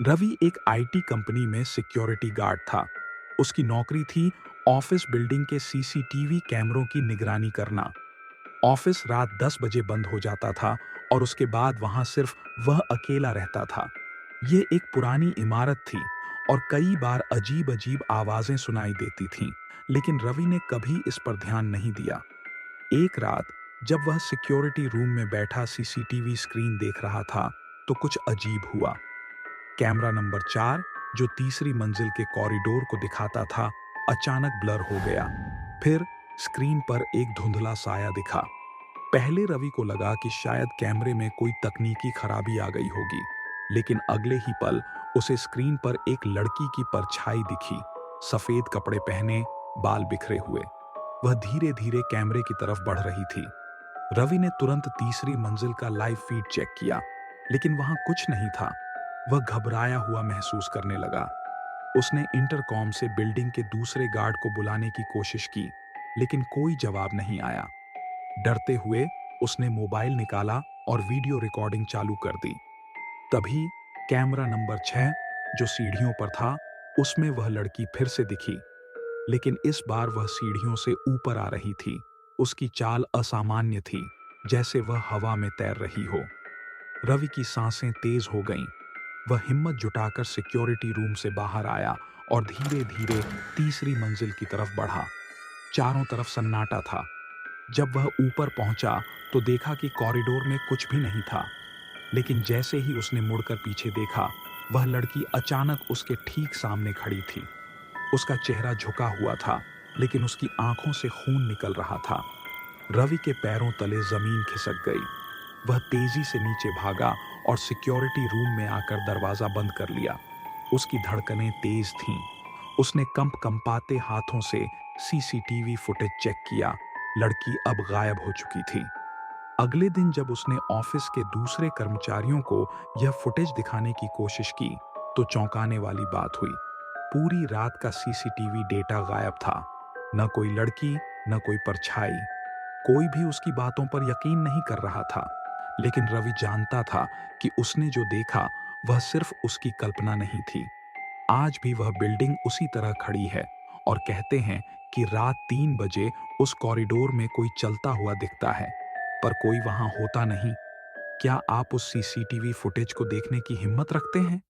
रवि एक IT company में security guard था। उसकी नौकरी थी ऑफिस बिल्डिंग के सीसीटीवी कैमरों की निगरानी करना। ऑफिस रात 10 बजे बंद हो जाता था और उसके बाद वहां सिर्फ वह अकेला रहता था। ये एक पुरानी इमारत थी और कई बार अजीब-अजीब आवाजें सुनाई देती थीं, लेकिन रवि ने कभी इस पर ध्यान नहीं दिया। एक रात जब वह सिक्योरिटी रूम में बैठा सीसीटीवी स्क्रीन देख रहा था, तो कुछ अजीब हुआ। कैमरा नंबर 4, जो तीसरी मंजिल के कॉरिडोर को दिखाता था, अचानक ब्लर हो गया। फिर स्क्रीन पर एक धुंधला साया दिखा। पहले रवि को लगा कि शायद कैमरे में कोई तकनीकी खराबी आ गई होगी, लेकिन अगले ही पल उसे स्क्रीन पर एक लड़की की परछाई दिखी। सफेद कपड़े पहने, बाल बिखरे हुए। वह धीरे धीरे कैमरे की तरफ बढ़ रही थी। रवि ने तुरंत तीसरी मंजिल का लाइव फीड चेक किया, लेकिन वहां कुछ नहीं था। वह घबराया हुआ महसूस करने लगा। उसने इंटरकॉम से बिल्डिंग के दूसरे गार्ड को बुलाने की कोशिश की, लेकिन कोई जवाब नहीं आया। डरते हुए उसने मोबाइल निकाला और वीडियो रिकॉर्डिंग चालू कर दी। तभी कैमरा नंबर 6, जो सीढ़ियों पर था, उसमें वह लड़की फिर से दिखी, लेकिन इस बार वह सीढ़ियों से ऊपर आ रही थी। उसकी चाल असामान्य थी, जैसे वह हवा में तैर रही हो। रवि की सांसें तेज हो गईं। वह हिम्मत जुटाकर सिक्योरिटी रूम से बाहर आया और धीरे-धीरे तीसरी मंजिल की तरफ बढ़ा। चारों तरफ सन्नाटा था। जब वह ऊपर पहुंचा, तो देखा कि कॉरिडोर में कुछ भी नहीं था। लेकिन जैसे ही उसने मुड़कर पीछे देखा, वह लड़की अचानक उसके ठीक सामने खड़ी थी। उसका चेहरा झुका हुआ था, लेकिन उसकी आंखों से खून निकल रहा था। रवि के पैरों तले जमीन खिसक गई। वह तेजी से नीचे भागा और सिक्योरिटी रूम में आकर दरवाजा बंद कर लिया। उसकी धड़कनें तेज थीं। उसने कंपते हाथों से सीसीटीवी फुटेज चेक किया। लड़की अब गायब हो चुकी थी। अगले दिन जब उसने ऑफिस के दूसरे कर्मचारियों को यह फुटेज दिखाने की कोशिश की, तो चौंकाने वाली बात हुई। पूरी रात का सीसीटीवी डेटा गायब था। न कोई लड़की, न कोई परछाई। कोई भी उसकी बातों पर यकीन नहीं कर रहा था। लेकिन रवि जानता था कि उसने जो देखा, वह सिर्फ उसकी कल्पना नहीं थी। आज भी वह बिल्डिंग उसी तरह खड़ी है और कहते हैं कि रात 3 बजे उस कॉरिडोर में कोई चलता हुआ दिखता है, पर कोई वहां होता नहीं। क्या आप उस सीसीटीवी फुटेज को देखने की हिम्मत रखते हैं?